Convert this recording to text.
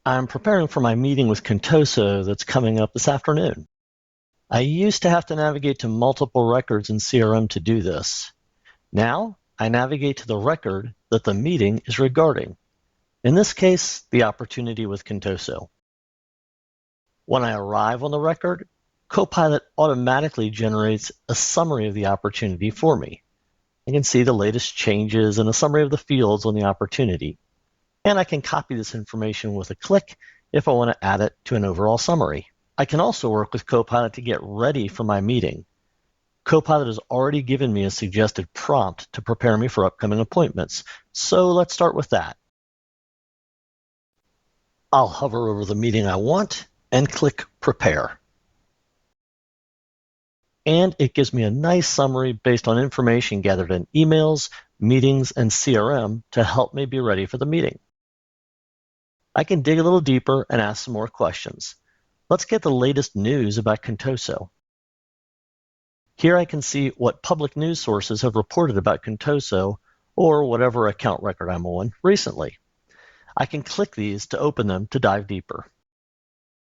I'm preparing for my meeting with Contoso that's coming up this afternoon. I used to have to navigate to multiple records in CRM to do this. Now, I navigate to the record that the meeting is regarding. In this case, the opportunity with Contoso. When I arrive on the record, Copilot automatically generates a summary of the opportunity for me. I can see the latest changes and a summary of the fields on the opportunity. And I can copy this information with a click if I want to add it to an overall summary. I can also work with Copilot to get ready for my meeting. Copilot has already given me a suggested prompt to prepare me for upcoming appointments, so let's start with that. I'll hover over the meeting I want and click Prepare. And it gives me a nice summary based on information gathered in emails, meetings, and CRM to help me be ready for the meeting. I can dig a little deeper and ask some more questions. Let's get the latest news about Contoso. Here I can see what public news sources have reported about Contoso or whatever account record I'm on recently. I can click these to open them to dive deeper.